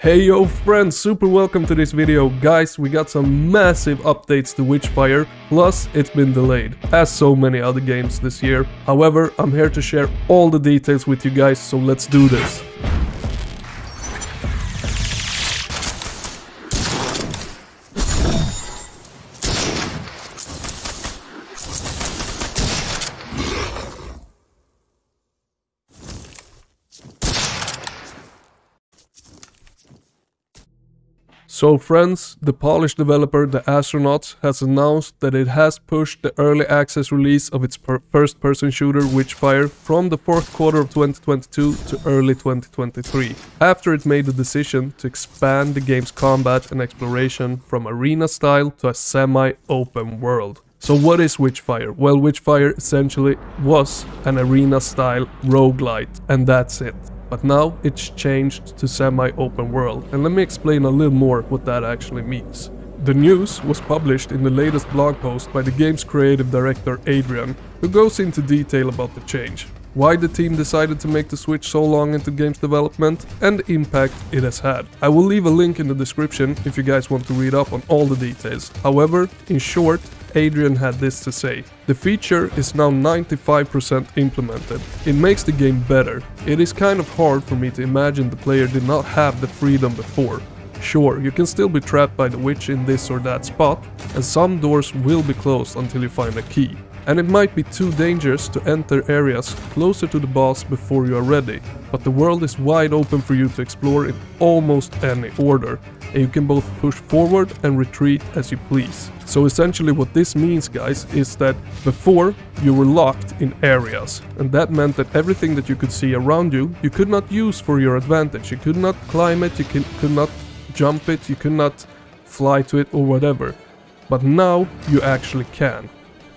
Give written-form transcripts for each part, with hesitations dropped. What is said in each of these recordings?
Hey yo friends, super welcome to this video. Guys, we got some massive updates to Witchfire, plus it's been delayed, as so many other games this year. However, I'm here to share all the details with you guys, so let's do this. So friends, the Polish developer The Astronauts has announced that it has pushed the early access release of its first-person shooter Witchfire from the fourth quarter of 2022 to early 2023, after it made the decision to expand the game's combat and exploration from arena style to a semi-open world. So what is Witchfire? Well, Witchfire essentially was an arena style roguelite, and that's it. But now it's changed to semi-open world, and let me explain a little more what that actually means. The news was published in the latest blog post by the game's creative director Adrian, who goes into detail about the change, why the team decided to make the switch so long into game's development, and the impact it has had. I will leave a link in the description if you guys want to read up on all the details. However, in short, Adrian had this to say: the feature is now 95% implemented. It makes the game better. It is kind of hard for me to imagine the player did not have the freedom before. Sure, you can still be trapped by the witch in this or that spot, and some doors will be closed until you find a key. And it might be too dangerous to enter areas closer to the boss before you are ready, but the world is wide open for you to explore in almost any order, and you can both push forward and retreat as you please. So essentially what this means, guys, is that before you were locked in areas, and that meant that everything that you could see around you, you could not use for your advantage. You could not climb it, you could not jump it, you could not fly to it or whatever. But now you actually can.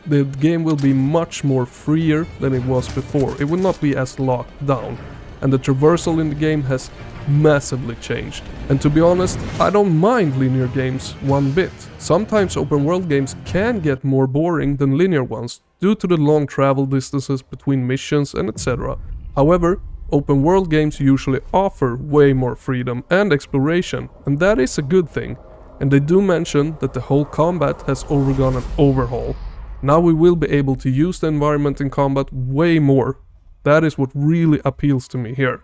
The game will be much more freer than it was before. It will not be as locked down, and the traversal in the game has massively changed. And to be honest, I don't mind linear games one bit. Sometimes open world games can get more boring than linear ones due to the long travel distances between missions and etc. However, open world games usually offer way more freedom and exploration, and that is a good thing. And they do mention that the whole combat has undergone an overhaul. Now we will be able to use the environment in combat way more. That is what really appeals to me here.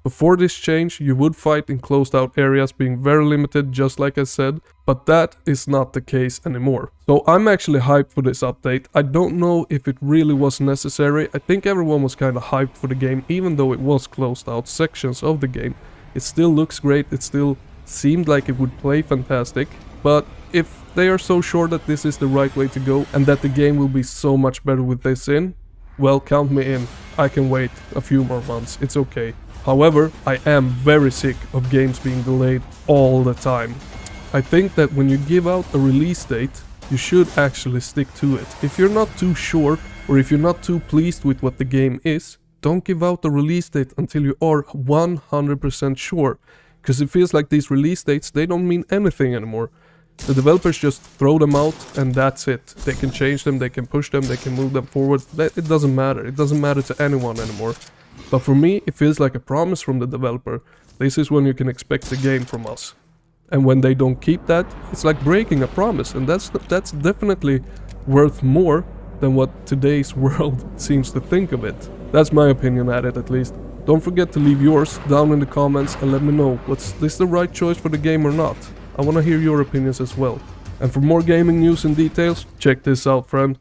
Before this change, you would fight in closed out areas, being very limited, just like I said, but that is not the case anymore. So I'm actually hyped for this update. I don't know if it really was necessary. I think everyone was kind of hyped for the game, even though it was closed out sections of the game. It still looks great, it still seemed like it would play fantastic, but if they are so sure that this is the right way to go and that the game will be so much better with this in, well, count me in. I can wait a few more months, it's okay. However, I am very sick of games being delayed all the time. I think that when you give out a release date, you should actually stick to it. If you're not too sure, or if you're not too pleased with what the game is, don't give out a release date until you are 100% sure. Because it feels like these release dates, they don't mean anything anymore. The developers just throw them out and that's it. They can change them, they can push them, they can move them forward. It doesn't matter. It doesn't matter to anyone anymore. But for me, it feels like a promise from the developer. This is when you can expect the game from us. And when they don't keep that, it's like breaking a promise. And that's definitely worth more than what today's world seems to think of it. That's my opinion at it, at least. Don't forget to leave yours down in the comments and let me know, was this the right choice for the game or not? I want to hear your opinions as well. And for more gaming news and details, check this out, friend.